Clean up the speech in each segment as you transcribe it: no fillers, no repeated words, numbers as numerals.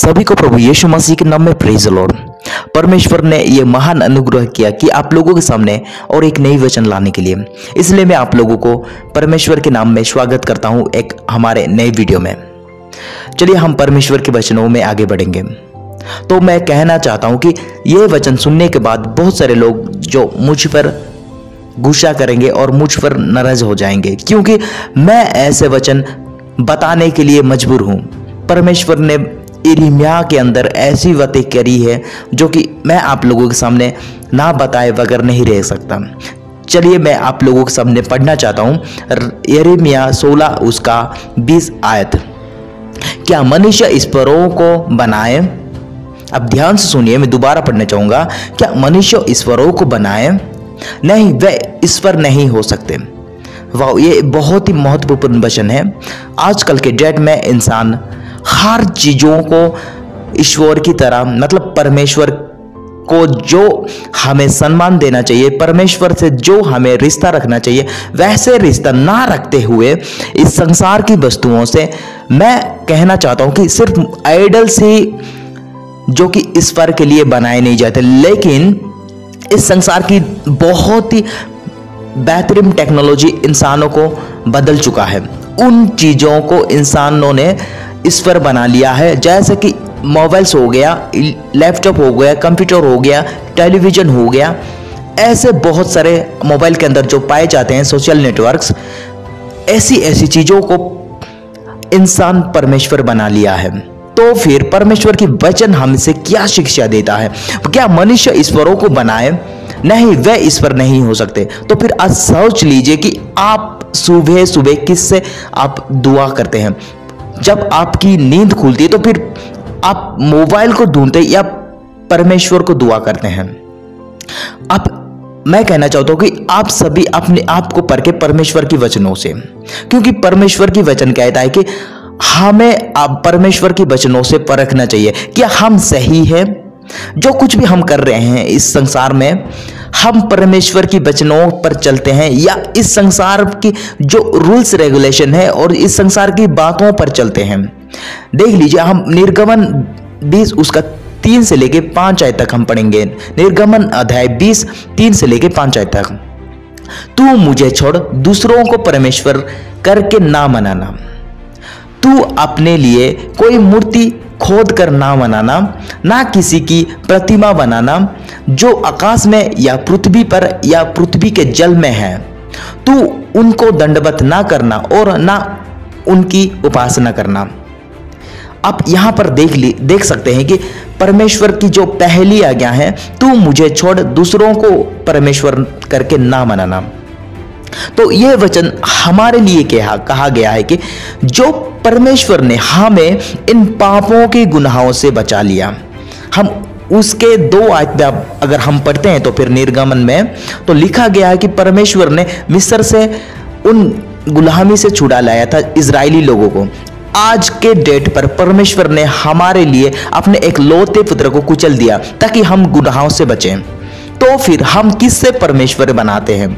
सभी को प्रभु यीशु मसीह के नाम में प्रेज द लॉर्ड। परमेश्वर ने यह महान अनुग्रह किया कि आप लोगों के सामने और एक नई वचन लाने के लिए, इसलिए मैं आप लोगों को परमेश्वर के नाम में स्वागत करता हूं एक हमारे नए वीडियो में। चलिए हम परमेश्वर के वचनों में आगे बढ़ेंगे। तो मैं कहना चाहता हूं कि यह वचन सुनने के बाद बहुत सारे लोग जो मुझ पर गुस्सा करेंगे और मुझ पर नाराज हो जाएंगे, क्योंकि मैं ऐसे वचन बताने के लिए मजबूर हूं। परमेश्वर ने यिर्मयाह के अंदर ऐसी बातें करी है जो कि मैं आप लोगों के सामने ना बताए बगैर नहीं रह सकता। चलिए मैं आप लोगों के सामने पढ़ना चाहता हूं यिर्मयाह 16 उसका 20 आयत। क्या मनुष्य ईश्वरों को बनाए? अब ध्यान से सुनिए, मैं दोबारा पढ़ना चाहूंगा। क्या मनुष्य ईश्वरों को बनाए? नहीं, वे ईश्वर नहीं हो सकते। वाह, ये बहुत ही महत्वपूर्ण वचन है। आजकल के डेट में इंसान हर चीजों को ईश्वर की तरह, मतलब परमेश्वर को जो हमें सम्मान देना चाहिए, परमेश्वर से जो हमें रिश्ता रखना चाहिए, वैसे रिश्ता ना रखते हुए इस संसार की वस्तुओं से, मैं कहना चाहता हूं कि सिर्फ आइडल्स ही जो कि ईश्वर के लिए बनाए नहीं जाते, लेकिन इस संसार की बहुत ही बेहतरीन टेक्नोलॉजी इंसानों को बदल चुका है। उन चीजों को इंसानों ने ईश्वर बना लिया है, जैसे कि मोबाइल्स हो गया, लैपटॉप हो गया, कंप्यूटर हो गया, टेलीविजन हो गया। ऐसे बहुत सारे मोबाइल के अंदर जो पाए जाते हैं सोशल नेटवर्क्स, ऐसी ऐसी चीजों को इंसान परमेश्वर बना लिया है। तो फिर परमेश्वर की वचन हमसे क्या शिक्षा देता है? क्या मनुष्य ईश्वरों को बनाए? नहीं, वे ईश्वर नहीं हो सकते। तो फिर आज सोच लीजिए कि आप सुबह सुबह किससे आप दुआ करते हैं? जब आपकी नींद खुलती है तो फिर आप मोबाइल को ढूंढते या परमेश्वर को दुआ करते हैं? अब मैं कहना चाहता हूं कि आप सभी अपने आप को परखे परमेश्वर की वचनों से, क्योंकि परमेश्वर की वचन कहता है कि हमें अब परमेश्वर की वचनों से परखना चाहिए। क्या हम सही हैं? जो कुछ भी हम कर रहे हैं इस संसार में, हम परमेश्वर की वचनों पर चलते हैं या इस संसार की जो रूल्स रेगुलेशन है और इस संसार की बातों पर चलते हैं? देख लीजिए, हम निर्गमन 20 उसका 3 से लेके 5 आयत तक हम पढ़ेंगे। निर्गमन अध्याय 20 3 से लेके 5 आयत तक। तू मुझे छोड़ दूसरों को परमेश्वर करके ना मनाना, तू अपने लिए कोई मूर्ति खोद कर ना बनाना, ना किसी की प्रतिमा बनाना जो आकाश में या पृथ्वी पर या पृथ्वी के जल में है। तू उनको दंडवत ना करना और ना उनकी उपासना करना। आप यहां पर देख सकते हैं कि परमेश्वर की जो पहली आज्ञा है, तू मुझे छोड़ दूसरों को परमेश्वर करके ना मनाना। तो यह वचन हमारे लिए कहा गया है कि जो परमेश्वर ने हमें इन पापों के गुनाहों से बचा लिया, हम उसके 2 आयत अगर हम पढ़ते हैं तो फिर निर्गमन में तो लिखा गया है कि परमेश्वर ने मिस्र से उन गुलामी से छुड़ा लाया था इजरायली लोगों को। आज के डेट पर परमेश्वर ने हमारे लिए अपने एक लौते पुत्र को कुचल दिया ताकि हम गुनाहों से बचें। तो फिर हम किससे परमेश्वर बनाते हैं?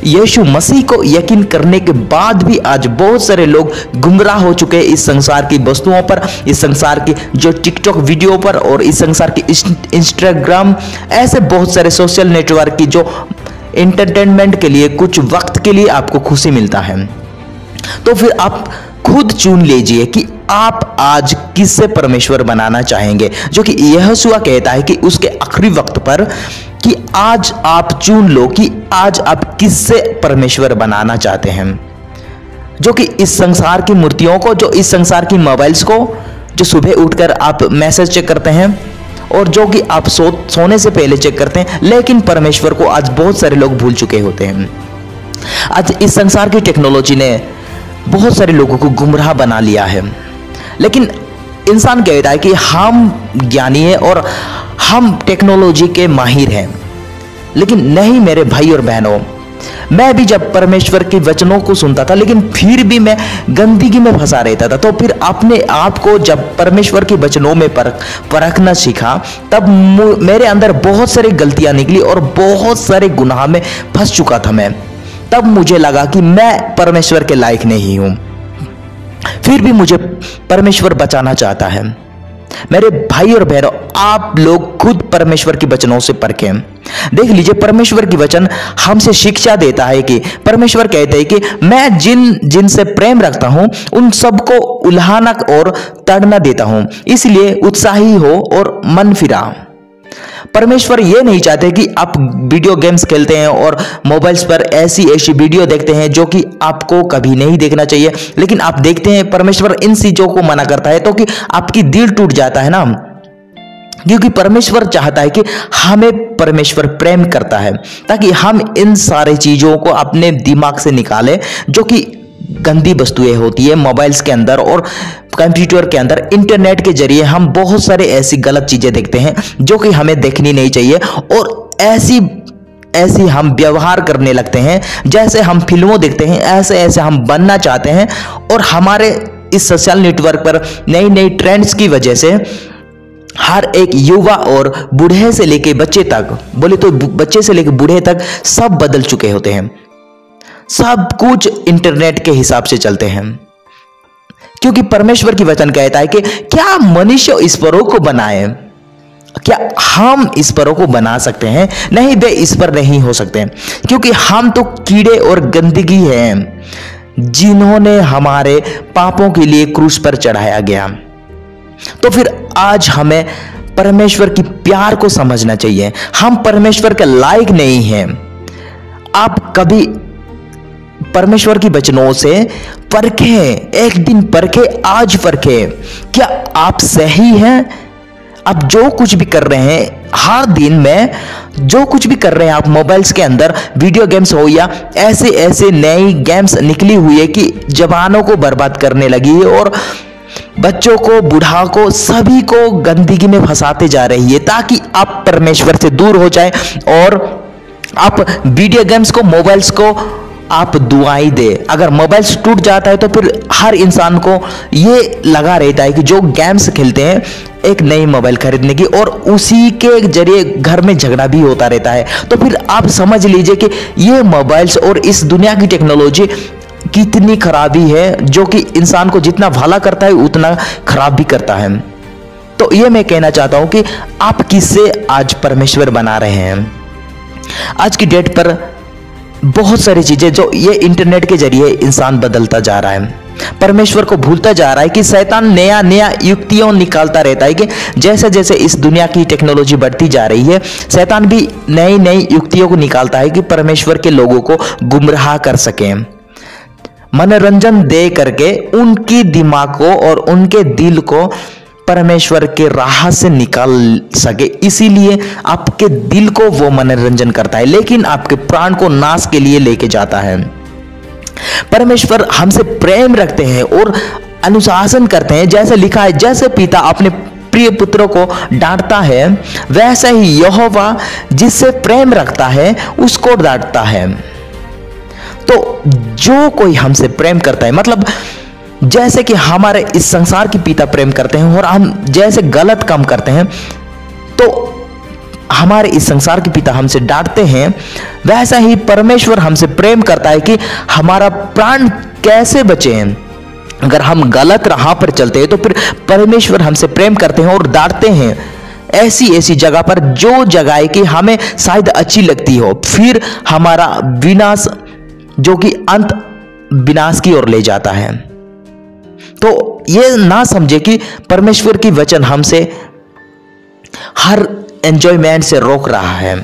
यीशु मसीह को यकीन करने के बाद भी आज बहुत सारे लोग गुमराह हो चुके हैं इस संसार की वस्तुओं पर, इस संसार की जो टिकटॉक वीडियो पर और इस संसार की इंस्टाग्राम, ऐसे बहुत सारे सोशल नेटवर्क की जो एंटरटेनमेंट के लिए कुछ वक्त के लिए आपको खुशी मिलता है। तो फिर आप खुद चुन लीजिए कि आप आज किससे परमेश्वर बनाना चाहेंगे, जो कि यहोशुआ कहता है कि उसके आखिरी वक्त पर कि आज आप चुन लो कि आज आप किससे परमेश्वर बनाना चाहते हैं। जो कि इस संसार की मूर्तियों को, जो इस संसार की मोबाइल्स को, जो सुबह उठकर आप मैसेज चेक करते हैं और जो कि आप सोने से पहले चेक करते हैं, लेकिन परमेश्वर को आज बहुत सारे लोग भूल चुके होते हैं। आज इस संसार की टेक्नोलॉजी ने बहुत सारे लोगों को गुमराह बना लिया है, लेकिन इंसान कहता है कि हम ज्ञानी हैं और हम टेक्नोलॉजी के माहिर हैं। लेकिन नहीं मेरे भाई और बहनों, मैं भी जब परमेश्वर के वचनों को सुनता था, लेकिन फिर भी मैं गंदगी में फंसा रहता था। तो फिर अपने आप को जब परमेश्वर के वचनों में परखना सीखा, तब मेरे अंदर बहुत सारी गलतियां निकली और बहुत सारे गुनाह में फंस चुका था मैं। तब मुझे लगा कि मैं परमेश्वर के लायक नहीं हूं, फिर भी मुझे परमेश्वर बचाना चाहता है। मेरे भाई और बहनों, आप लोग खुद परमेश्वर के वचनों से परखें। देख लीजिए, परमेश्वर की वचन हमसे शिक्षा देता है कि परमेश्वर कहते हैं कि मैं जिनसे प्रेम रखता हूं उन सबको उल्हाना और तड़ना देता हूं, इसलिए उत्साही हो और मन फिरा। परमेश्वर ये नहीं चाहते कि आप वीडियो गेम्स खेलते हैं और मोबाइल्स पर ऐसी वीडियो देखते हैं जो कि आपको कभी नहीं देखना चाहिए, लेकिन आप देखते हैं। परमेश्वर इन चीजों को मना करता है तो कि आपकी दिल टूट जाता है ना, क्योंकि परमेश्वर चाहता है कि हमें परमेश्वर प्रेम करता है, ताकि हम इन सारे चीजों को अपने दिमाग से निकालें जो कि गंदी वस्तुएं होती है मोबाइल्स के अंदर और कंप्यूटर के अंदर। इंटरनेट के जरिए हम बहुत सारे ऐसी गलत चीजें देखते हैं जो कि हमें देखनी नहीं चाहिए, और ऐसी हम व्यवहार करने लगते हैं जैसे हम फिल्मों देखते हैं, ऐसे हम बनना चाहते हैं। और हमारे इस सोशल नेटवर्क पर नई नई ट्रेंड्स की वजह से हर एक युवा और बूढ़े से लेके बच्चे तक, बोले तो बच्चे से लेके बूढ़े तक सब बदल चुके होते हैं। सब कुछ इंटरनेट के हिसाब से चलते हैं, क्योंकि परमेश्वर की वचन कहता है कि क्या मनुष्य ईश्वरों को बनाए? क्या हम ईश्वरों को बना सकते हैं? नहीं, वे ईश्वर नहीं हो सकते, क्योंकि हम तो कीड़े और गंदगी हैं जिन्होंने हमारे पापों के लिए क्रूस पर चढ़ाया गया। तो फिर आज हमें परमेश्वर की प्यार को समझना चाहिए। हम परमेश्वर के लायक नहीं हैं। आप कभी परमेश्वर की वचनों से परखें, एक दिन परखें, आज परखें, क्या आप सही हैं? आप जो कुछ भी कर रहे हैं, हर दिन में जो कुछ भी कर रहे हैं आप मोबाइल्स के अंदर, वीडियो गेम्स हो या ऐसे नई गेम्स निकली हुई है कि जवानों को बर्बाद करने लगी है और बच्चों को, बूढ़ा को, सभी को गंदगी में फंसाते जा रही है, ताकि आप परमेश्वर से दूर हो जाए और आप वीडियो गेम्स को, मोबाइल्स को आप दुआई दे। अगर मोबाइल्स टूट जाता है तो फिर हर इंसान को ये लगा रहता है कि जो गेम्स खेलते हैं एक नई मोबाइल खरीदने की, और उसी के जरिए घर में झगड़ा भी होता रहता है। तो फिर आप समझ लीजिए कि ये मोबाइल्स और इस दुनिया की टेक्नोलॉजी कितनी खराबी है, जो कि इंसान को जितना भला करता है उतना खराब भी करता है। तो ये मैं कहना चाहता हूं कि आप किससे आज परमेश्वर बना रहे हैं। आज की डेट पर बहुत सारी चीजें जो ये इंटरनेट के जरिए इंसान बदलता जा रहा है, परमेश्वर को भूलता जा रहा है कि शैतान नया युक्तियां निकालता रहता है कि जैसे जैसे इस दुनिया की टेक्नोलॉजी बढ़ती जा रही है, शैतान भी नई युक्तियों को निकालता है कि परमेश्वर के लोगों को गुमराह कर सके, मनोरंजन दे करके उनकी दिमाग को और उनके दिल को परमेश्वर के राह से निकाल सके। इसीलिए आपके दिल को वो मनोरंजन करता है, लेकिन आपके प्राण को नाश के लिए लेके जाता है। परमेश्वर हमसे प्रेम रखते हैं और अनुशासन करते हैं, जैसे लिखा है, जैसे पिता अपने प्रिय पुत्रों को डांटता है, वैसे ही यहोवा जिससे प्रेम रखता है उसको डांटता है। तो जो कोई हमसे प्रेम करता है, मतलब जैसे कि हमारे इस संसार की पिता प्रेम करते हैं और हम जैसे गलत काम करते हैं तो हमारे इस संसार के पिता हमसे डांटते हैं, वैसा ही परमेश्वर हमसे प्रेम करता है कि हमारा प्राण कैसे बचे हैं। अगर हम गलत राह पर चलते हैं तो फिर परमेश्वर हमसे प्रेम करते हैं और डांटते हैं ऐसी जगह पर, जो जगह कि हमें शायद अच्छी लगती हो, फिर हमारा विनाश, जो कि अंत विनाश की ओर ले जाता है। तो ये ना समझे कि परमेश्वर की वचन हमसे हर एंजॉयमेंट से रोक रहा है,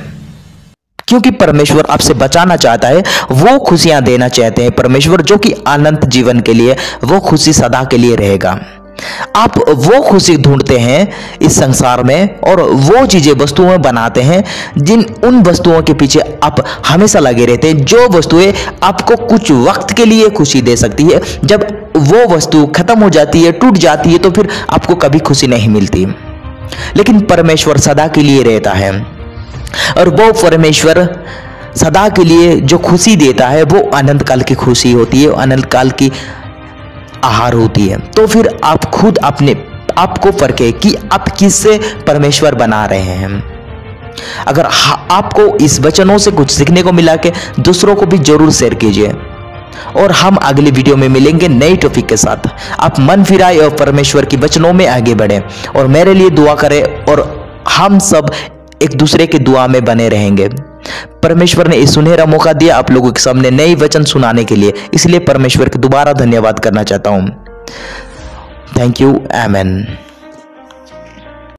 क्योंकि परमेश्वर आपसे बचाना चाहता है, वो खुशियां देना चाहते हैं परमेश्वर, जो कि अनंत जीवन के लिए, वो खुशी सदा के लिए रहेगा। आप वो खुशी ढूंढते हैं इस संसार में और वो चीजें वस्तुओं बनाते हैं उन वस्तुओं के पीछे आप हमेशा लगे रहते हैं, जो वस्तुएं आपको कुछ वक्त के लिए खुशी दे सकती है। जब वो वस्तु खत्म हो जाती है, टूट जाती है, तो फिर आपको कभी खुशी नहीं मिलती। लेकिन परमेश्वर सदा के लिए रहता है, और वो परमेश्वर सदा के लिए जो खुशी देता है वो अनंत काल की खुशी होती है, अनंत काल की आहार होती है। तो फिर आप खुद अपने आपको परखे कि आप किससे परमेश्वर बना रहे हैं। अगर आपको इस वचनों से कुछ सीखने को मिला, के दूसरों को भी जरूर शेयर कीजिए। और हम अगली वीडियो में मिलेंगे नई टॉपिक के साथ। आप मन फिराए और परमेश्वर की वचनों में आगे बढ़ें और मेरे लिए दुआ करें और हम सब एक दूसरे की दुआ में बने रहेंगे। परमेश्वर ने इस सुनहरा मौका दिया आप लोगों के सामने नई वचन सुनाने के लिए, इसलिए परमेश्वर का दोबारा धन्यवाद करना चाहता हूं। Thank you. आमेन।